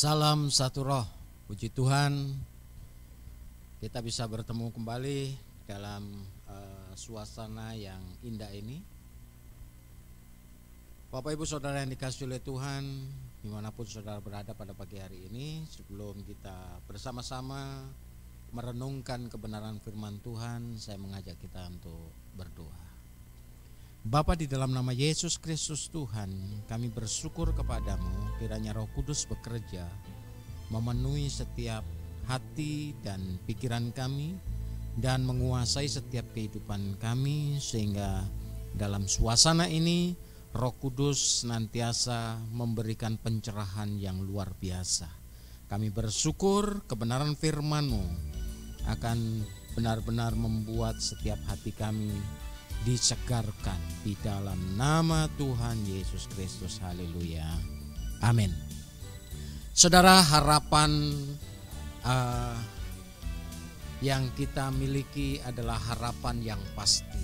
Salam satu roh, puji Tuhan kita bisa bertemu kembali dalam suasana yang indah ini. Bapak Ibu Saudara yang dikasihi oleh Tuhan, dimanapun saudara berada pada pagi hari ini, sebelum kita bersama-sama merenungkan kebenaran firman Tuhan, saya mengajak kita untuk berdoa. Bapa, di dalam nama Yesus Kristus Tuhan, kami bersyukur kepadamu kiranya Roh Kudus bekerja memenuhi setiap hati dan pikiran kami dan menguasai setiap kehidupan kami, sehingga dalam suasana ini Roh Kudus senantiasa memberikan pencerahan yang luar biasa. Kami bersyukur kebenaran firman-Mu akan benar-benar membuat setiap hati kami disegarkan di dalam nama Tuhan Yesus Kristus. Haleluya. Amin. Saudara, harapan yang kita miliki adalah harapan yang pasti,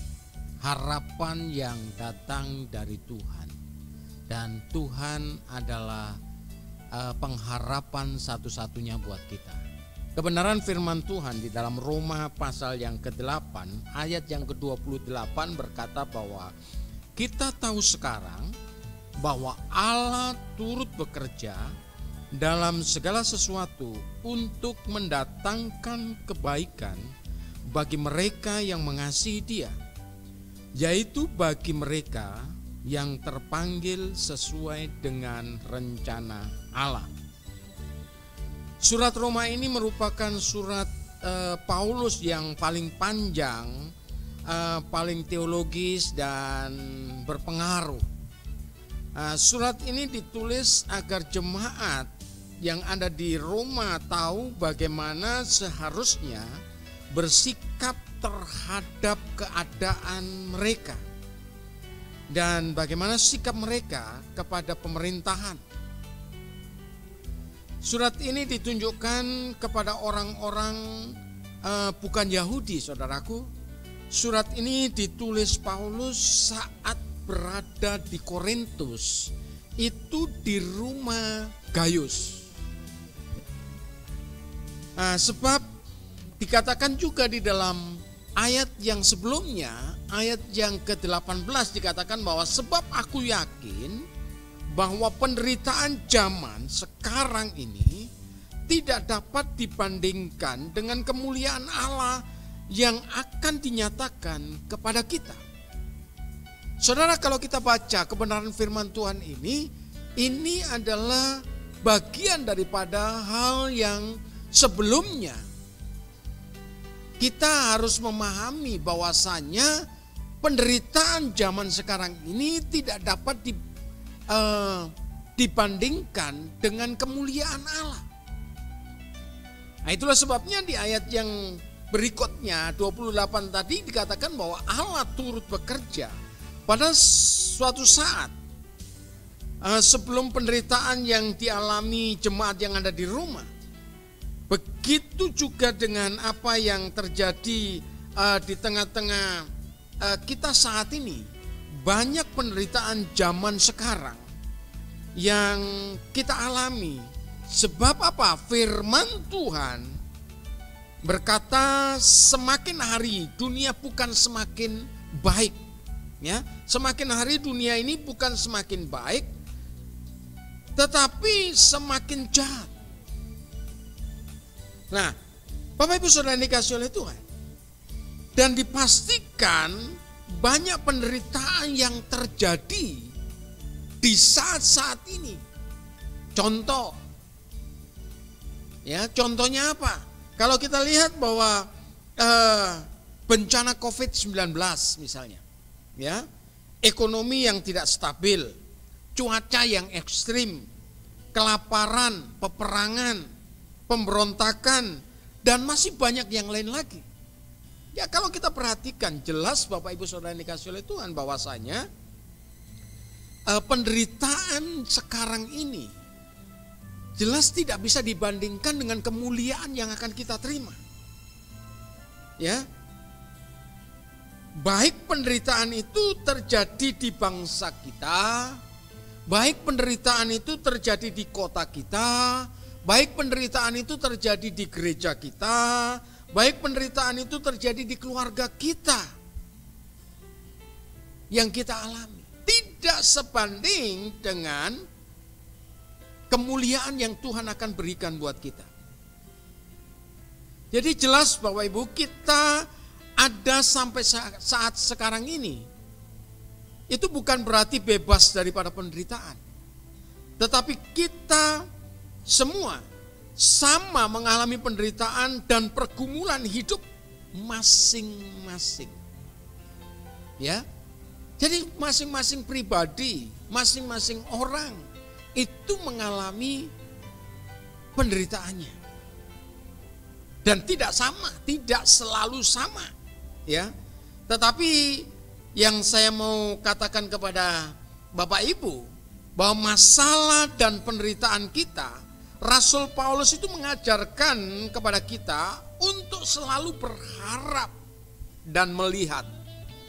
harapan yang datang dari Tuhan, dan Tuhan adalah pengharapan satu-satunya buat kita. Kebenaran firman Tuhan di dalam Roma pasal yang ke-8 ayat yang ke-28 berkata bahwa kita tahu sekarang bahwa Allah turut bekerja dalam segala sesuatu untuk mendatangkan kebaikan bagi mereka yang mengasihi Dia, yaitu bagi mereka yang terpanggil sesuai dengan rencana Allah. Surat Roma ini merupakan surat Paulus yang paling panjang, paling teologis dan berpengaruh. Surat ini ditulis agar jemaat yang ada di Roma tahu bagaimana seharusnya bersikap terhadap keadaan mereka dan bagaimana sikap mereka kepada pemerintahan. Surat ini ditunjukkan kepada orang-orang bukan Yahudi, saudaraku. Surat ini ditulis Paulus saat berada di Korintus, itu di rumah Gaius. Sebab dikatakan juga di dalam ayat yang sebelumnya, ayat yang ke-18 dikatakan bahwa sebab aku yakin bahwa penderitaan zaman sekarang ini tidak dapat dibandingkan dengan kemuliaan Allah yang akan dinyatakan kepada kita. Saudara, kalau kita baca kebenaran firman Tuhan ini adalah bagian daripada hal yang sebelumnya. Kita harus memahami bahwasanya penderitaan zaman sekarang ini tidak dapat dibandingkan dengan kemuliaan Allah. Nah, itulah sebabnya di ayat yang berikutnya 28 tadi dikatakan bahwa Allah turut bekerja pada suatu saat sebelum penderitaan yang dialami jemaat yang ada di Roma. Begitu juga dengan apa yang terjadi di tengah-tengah kita saat ini. Banyak penderitaan zaman sekarang yang kita alami. Sebab apa? Firman Tuhan berkata semakin hari dunia bukan semakin baik. Ya, semakin hari dunia ini bukan semakin baik, tetapi semakin jahat. Nah, Bapak Ibu Saudara yang dikasihi oleh Tuhan, dan dipastikan banyak penderitaan yang terjadi di saat-saat ini. Contoh, ya, contohnya apa? Kalau kita lihat bahwa bencana COVID-19 misalnya, ya, ekonomi yang tidak stabil, cuaca yang ekstrim, kelaparan, peperangan, pemberontakan, dan masih banyak yang lain lagi. Ya, kalau kita perhatikan jelas Bapak Ibu Saudara yang dikasihi oleh Tuhan bahwasanya penderitaan sekarang ini jelas tidak bisa dibandingkan dengan kemuliaan yang akan kita terima. Ya. Baik penderitaan itu terjadi di bangsa kita, baik penderitaan itu terjadi di kota kita, Baik penderitaan itu terjadi di gereja kita, baik penderitaan itu terjadi di keluarga kita yang kita alami. Tidak sebanding dengan kemuliaan yang Tuhan akan berikan buat kita. Jadi jelas Bapak Ibu, kita ada sampai saat sekarang ini, itu bukan berarti bebas daripada penderitaan. Tetapi kita semua sama mengalami penderitaan dan pergumulan hidup masing-masing. Ya. Jadi masing-masing pribadi, masing-masing orang itu mengalami penderitaannya. Dan tidak sama, tidak selalu sama, ya. Tetapi yang saya mau katakan kepada Bapak Ibu, bahwa masalah dan penderitaan kita, Rasul Paulus itu mengajarkan kepada kita untuk selalu berharap dan melihat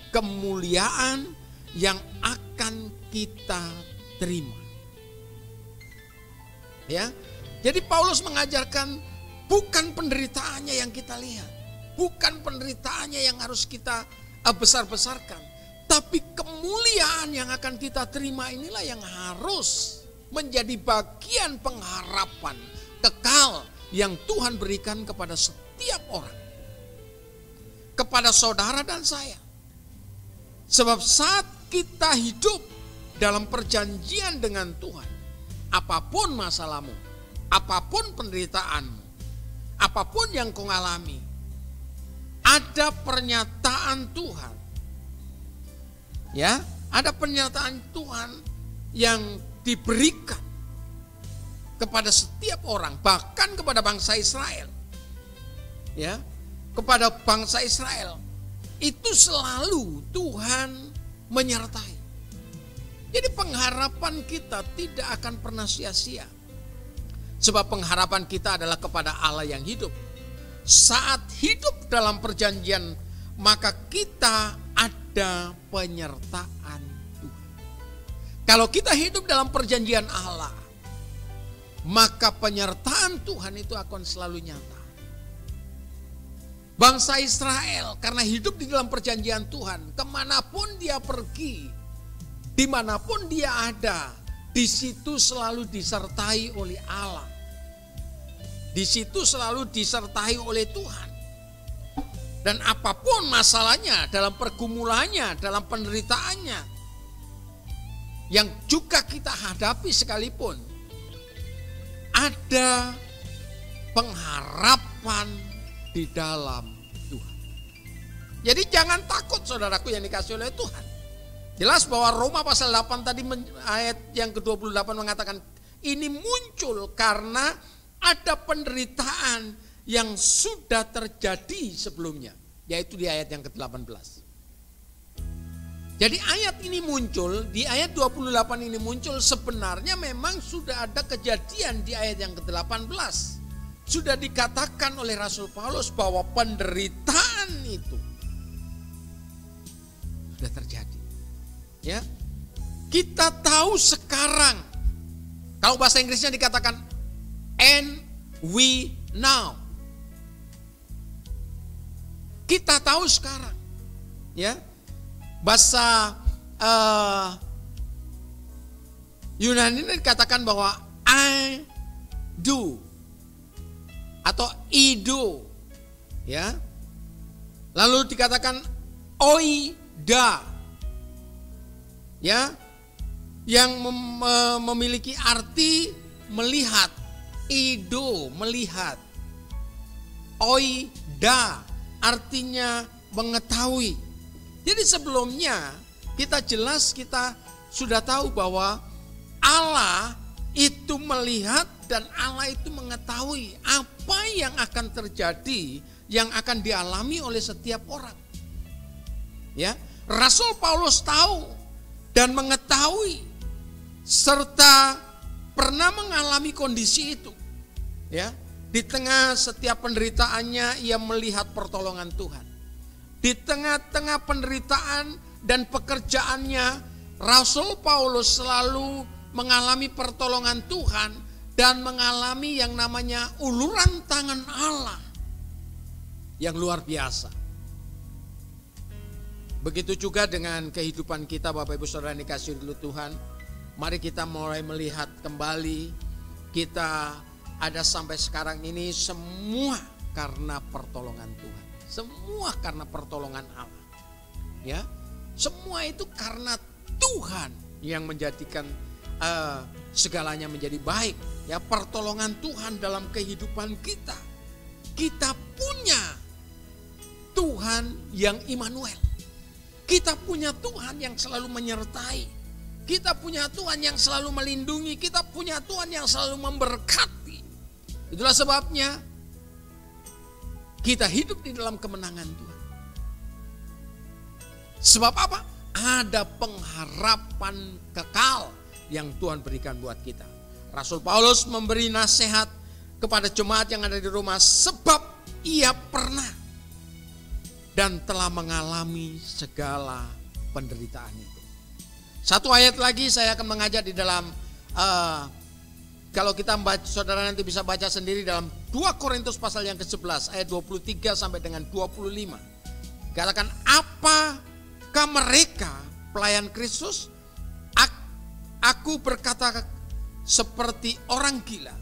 kemuliaan yang akan kita terima. Ya. Jadi Paulus mengajarkan bukan penderitaannya yang kita lihat, bukan penderitaannya yang harus kita besar-besarkan, tapi kemuliaan yang akan kita terima inilah yang harus menjadi bagian pengharapan kekal yang Tuhan berikan kepada setiap orang, kepada saudara dan saya. Sebab saat kita hidup dalam perjanjian dengan Tuhan, apapun masalahmu, apapun penderitaanmu, apapun yang kau alami, ada pernyataan Tuhan. Ya, ada pernyataan Tuhan yang diberikan kepada setiap orang, bahkan kepada bangsa Israel. Ya, kepada bangsa Israel itu selalu Tuhan menyertai. Jadi pengharapan kita tidak akan pernah sia-sia. Sebab pengharapan kita adalah kepada Allah yang hidup. Saat hidup dalam perjanjian, maka kita ada penyertaan Tuhan. Kalau kita hidup dalam perjanjian Allah, maka penyertaan Tuhan itu akan selalu nyata. Bangsa Israel karena hidup di dalam perjanjian Tuhan, kemanapun dia pergi, dimanapun dia ada, di situ selalu disertai oleh Allah. Di situ selalu disertai oleh Tuhan. Dan apapun masalahnya, dalam pergumulannya, dalam penderitaannya, yang juga kita hadapi sekalipun, ada pengharapan di dalam Tuhan. Jadi jangan takut saudaraku yang dikasihi oleh Tuhan. Jelas bahwa Roma pasal 8 tadi ayat yang ke-28 mengatakan ini muncul karena ada penderitaan yang sudah terjadi sebelumnya, yaitu di ayat yang ke-18. Jadi ayat ini muncul, di ayat 28 ini muncul sebenarnya memang sudah ada kejadian di ayat yang ke-18. Sudah dikatakan oleh Rasul Paulus bahwa penderitaan itu sudah terjadi. Ya. Kita tahu sekarang, kalau bahasa Inggrisnya dikatakan and we know. Kita tahu sekarang. Ya. Bahasa Yunani ini dikatakan bahwa I do atau ido, ya. Lalu dikatakan oida, ya, yang memiliki arti melihat. Ido, melihat. Oida artinya mengetahui. Jadi sebelumnya kita sudah tahu bahwa Allah itu melihat dan Allah itu mengetahui apa yang akan terjadi, yang akan dialami oleh setiap orang. Ya, Rasul Paulus tahu dan mengetahui serta pernah mengalami kondisi itu. Ya, di tengah setiap penderitaannya ia melihat pertolongan Tuhan. Di tengah-tengah penderitaan dan pekerjaannya, Rasul Paulus selalu mengalami pertolongan Tuhan dan mengalami yang namanya uluran tangan Allah yang luar biasa. Begitu juga dengan kehidupan kita, Bapak Ibu Saudara yang dikasihi oleh Tuhan. Mari kita mulai melihat kembali, kita ada sampai sekarang ini semua karena pertolongan Tuhan. Semua karena pertolongan Allah. Ya, semua itu karena Tuhan yang menjadikan segalanya menjadi baik. Ya, pertolongan Tuhan dalam kehidupan kita. Kita punya Tuhan yang Immanuel. Kita punya Tuhan yang selalu menyertai. Kita punya Tuhan yang selalu melindungi. Kita punya Tuhan yang selalu memberkati. Itulah sebabnya kita hidup di dalam kemenangan Tuhan. Sebab apa? Ada pengharapan kekal yang Tuhan berikan buat kita. Rasul Paulus memberi nasihat kepada jemaat yang ada di Roma sebab ia pernah dan telah mengalami segala penderitaan itu. Satu ayat lagi saya akan mengajak di dalam, kalau kita baca, saudara nanti bisa baca sendiri dalam 2 Korintus pasal yang ke-11 ayat 23 sampai dengan 25. Katakan, apakah mereka pelayan Kristus? Aku berkata seperti orang gila.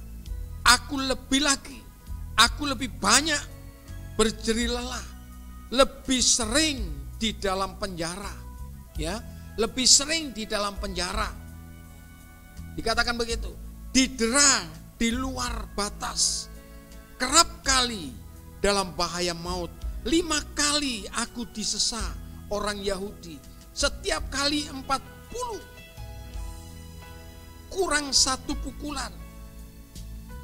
Aku lebih lagi, aku lebih banyak berjerih lelah. Lebih sering di dalam penjara, ya, lebih sering di dalam penjara. Dikatakan begitu, didera di luar batas, kerap kali dalam bahaya maut. 5 kali aku disesa orang Yahudi, setiap kali 40, kurang 1 pukulan.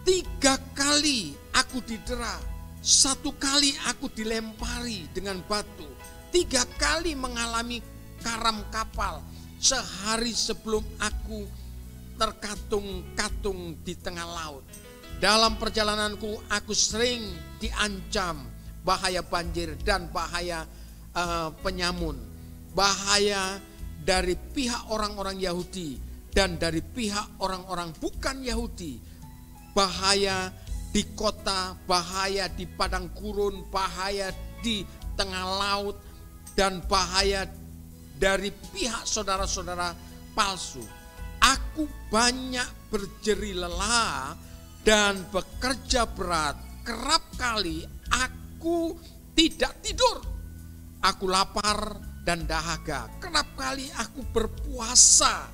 3 kali aku didera. 1 kali aku dilempari dengan batu. 3 kali mengalami karam kapal. Sehari sebelum aku terkatung-katung di tengah laut. Dalam perjalananku aku sering diancam bahaya banjir dan bahaya penyamun. Bahaya dari pihak orang-orang Yahudi dan dari pihak orang-orang bukan Yahudi. Bahaya di kota, bahaya di padang gurun, bahaya di tengah laut, dan bahaya dari pihak saudara-saudara palsu. Aku banyak berjerih lelah dan bekerja berat. Kerap kali aku tidak tidur. Aku lapar dan dahaga. Kerap kali aku berpuasa,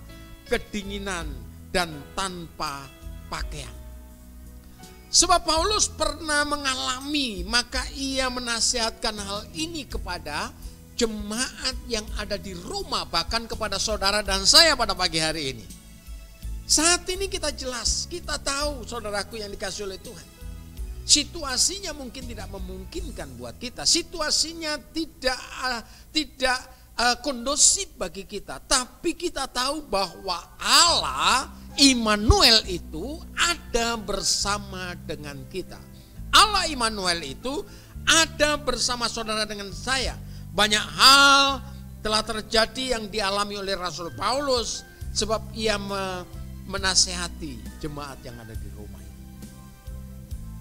kedinginan dan tanpa pakaian. Sebab Paulus pernah mengalami, maka ia menasihatkan hal ini kepada jemaat yang ada di Roma, bahkan kepada saudara dan saya pada pagi hari ini. Saat ini kita jelas, kita tahu saudaraku yang dikasihi oleh Tuhan. Situasinya mungkin tidak memungkinkan buat kita, situasinya tidak kondusif bagi kita, tapi kita tahu bahwa Allah Immanuel itu ada bersama dengan kita. Allah Immanuel itu ada bersama saudara dengan saya. Banyak hal telah terjadi yang dialami oleh Rasul Paulus sebab ia menasehati jemaat yang ada di Roma ini.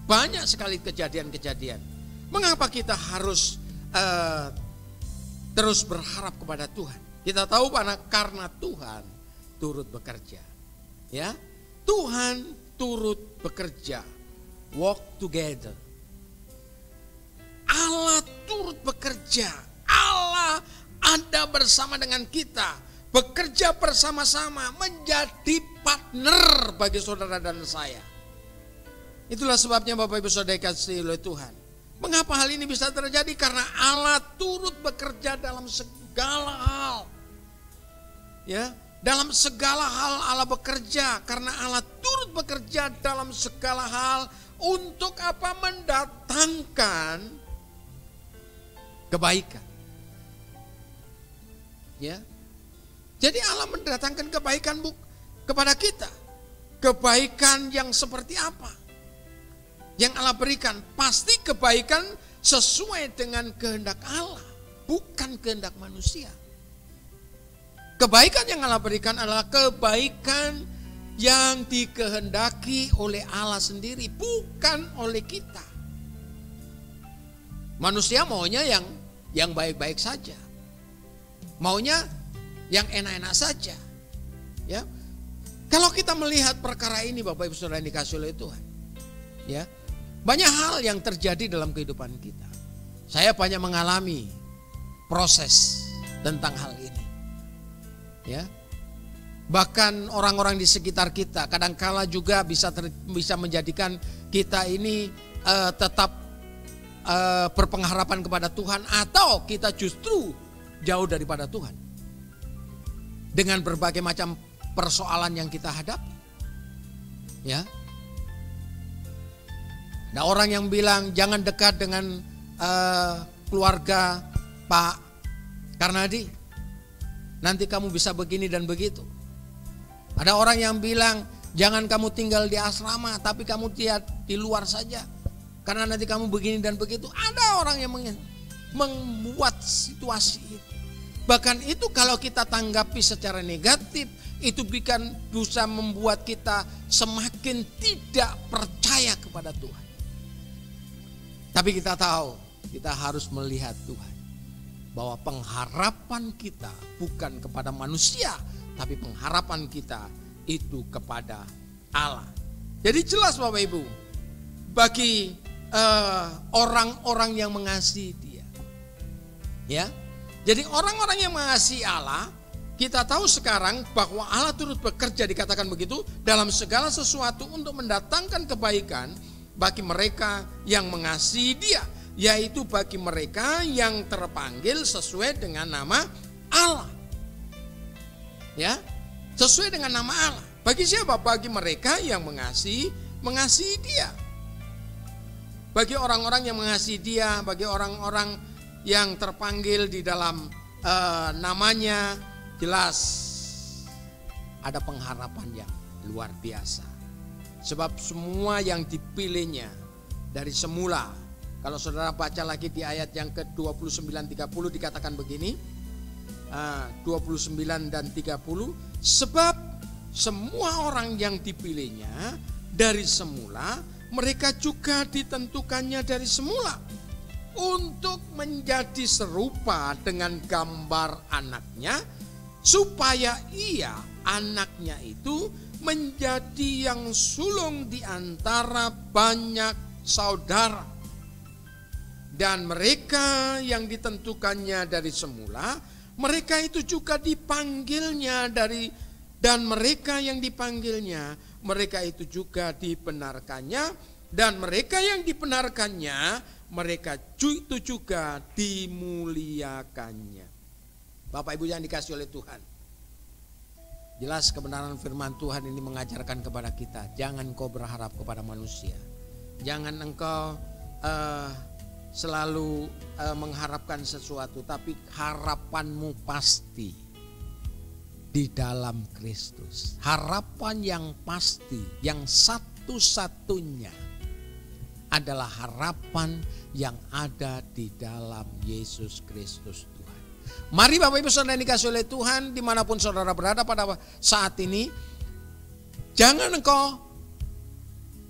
Banyak sekali kejadian-kejadian. Mengapa kita harus terus berharap kepada Tuhan? Kita tahu karena Tuhan turut bekerja. Ya, Tuhan turut bekerja, walk together. Allah turut bekerja, Allah ada bersama dengan kita, bekerja bersama-sama, menjadi partner bagi saudara dan saya. Itulah sebabnya Bapak Ibu Saudara dikasihi oleh Tuhan. Mengapa hal ini bisa terjadi? Karena Allah turut bekerja dalam segala hal. Ya. Dalam segala hal Allah bekerja, karena Allah turut bekerja dalam segala hal untuk apa? Mendatangkan kebaikan. Ya. Jadi Allah mendatangkan kebaikan kepada kita. Kebaikan yang seperti apa? Yang Allah berikan pasti kebaikan sesuai dengan kehendak Allah, bukan kehendak manusia. Kebaikan yang Allah berikan adalah kebaikan yang dikehendaki oleh Allah sendiri, bukan oleh kita. Manusia maunya yang baik-baik saja, maunya yang enak-enak saja. Ya, kalau kita melihat perkara ini, Bapak Ibu Saudara yang dikasihi oleh Tuhan, ya, banyak hal yang terjadi dalam kehidupan kita. Saya banyak mengalami proses tentang hal ini. Ya, bahkan orang-orang di sekitar kita kadangkala juga bisa menjadikan kita ini tetap berpengharapan kepada Tuhan, atau kita justru jauh daripada Tuhan dengan berbagai macam persoalan yang kita hadapi. Ya, ada orang yang bilang jangan dekat dengan keluarga Pak Karnadi, nanti kamu bisa begini dan begitu. Ada orang yang bilang jangan kamu tinggal di asrama, tapi kamu di luar saja, karena nanti kamu begini dan begitu. Ada orang yang membuat situasi itu. Bahkan itu kalau kita tanggapi secara negatif, itu bisa membuat kita semakin tidak percaya kepada Tuhan. Tapi kita tahu, kita harus melihat Tuhan, bahwa pengharapan kita bukan kepada manusia, tapi pengharapan kita itu kepada Allah. Jadi jelas Bapak Ibu, bagi orang-orang yang mengasihi Dia, ya. Jadi orang-orang yang mengasihi Allah, kita tahu sekarang bahwa Allah turut bekerja, dikatakan begitu, dalam segala sesuatu untuk mendatangkan kebaikan bagi mereka yang mengasihi Dia, yaitu bagi mereka yang terpanggil sesuai dengan nama Allah. Ya, sesuai dengan nama Allah. Bagi siapa? Bagi mereka yang mengasihi Dia. Bagi orang-orang yang mengasihi Dia, bagi orang-orang yang terpanggil di dalam namanya, jelas ada pengharapan yang luar biasa. Sebab semua yang dipilihnya dari semula. Kalau saudara baca lagi di ayat yang ke-29-30 dikatakan begini, 29 dan 30, sebab semua orang yang dipilihnya dari semula, mereka juga ditentukannya dari semula untuk menjadi serupa dengan gambar anaknya, supaya ia, anaknya itu, menjadi yang sulung di antara banyak saudara. Dan mereka yang ditentukannya dari semula, mereka itu juga dipanggilnya dan mereka yang dipanggilnya, mereka itu juga dibenarkannya, dan mereka yang dibenarkannya, mereka itu juga dimuliakannya. Bapak Ibu yang dikasihi oleh Tuhan, jelas kebenaran firman Tuhan ini mengajarkan kepada kita, jangan kau berharap kepada manusia, jangan engkau selalu mengharapkan sesuatu, tapi harapanmu pasti di dalam Kristus. Harapan yang pasti, yang satu-satunya adalah harapan yang ada di dalam Yesus Kristus Tuhan. Mari Bapak Ibu Saudara yang dikasihi oleh Tuhan, dimanapun saudara berada pada saat ini, jangan engkau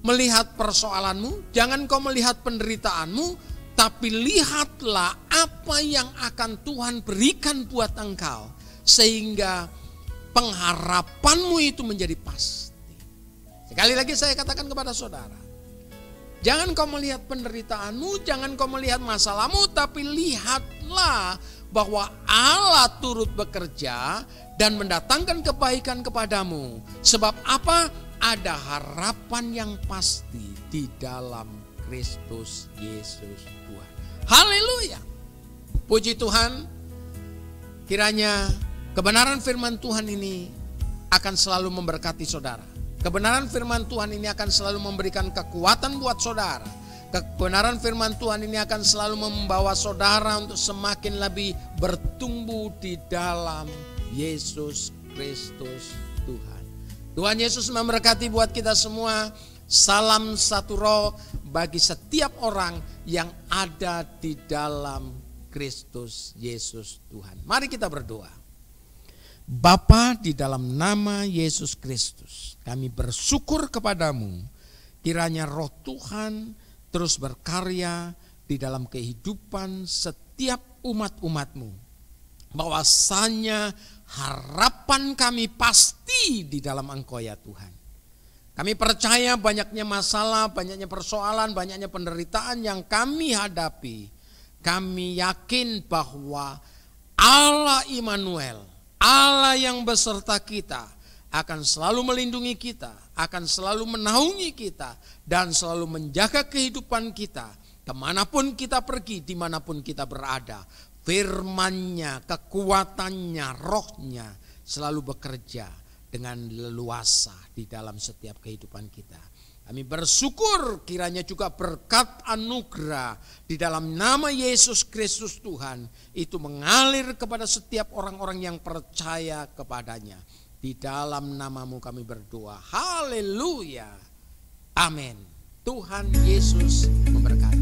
melihat persoalanmu, jangan engkau melihat penderitaanmu, tapi lihatlah apa yang akan Tuhan berikan buat engkau, sehingga pengharapanmu itu menjadi pasti. Sekali lagi saya katakan kepada saudara, jangan kau melihat penderitaanmu, jangan kau melihat masalahmu, tapi lihatlah bahwa Allah turut bekerja dan mendatangkan kebaikan kepadamu. Sebab apa? Ada harapan yang pasti di dalam Kristus Yesus Tuhan. Haleluya. Puji Tuhan. Kiranya kebenaran firman Tuhan ini akan selalu memberkati saudara. Kebenaran firman Tuhan ini akan selalu memberikan kekuatan buat saudara. Kebenaran firman Tuhan ini akan selalu membawa saudara untuk semakin lebih bertumbuh di dalam Yesus Kristus Tuhan. Tuhan Yesus memberkati buat kita semua. Salam satu roh bagi setiap orang yang ada di dalam Kristus Yesus Tuhan. Mari kita berdoa. Bapa, di dalam nama Yesus Kristus, kami bersyukur kepadamu. Kiranya roh Tuhan terus berkarya di dalam kehidupan setiap umat-umat-Mu. Bahwasanya harapan kami pasti di dalam Engkau ya Tuhan. Kami percaya banyaknya masalah, banyaknya persoalan, banyaknya penderitaan yang kami hadapi. Kami yakin bahwa Allah Immanuel, Allah yang beserta kita, akan selalu melindungi kita, akan selalu menaungi kita, dan selalu menjaga kehidupan kita. Kemanapun kita pergi, dimanapun kita berada, firman-Nya, kekuatannya, rohnya selalu bekerja dengan leluasa di dalam setiap kehidupan kita. Kami bersyukur kiranya juga berkat anugerah di dalam nama Yesus Kristus Tuhan itu mengalir kepada setiap orang-orang yang percaya kepadanya. Di dalam nama-Mu kami berdoa. Haleluya. Amin. Tuhan Yesus memberkati.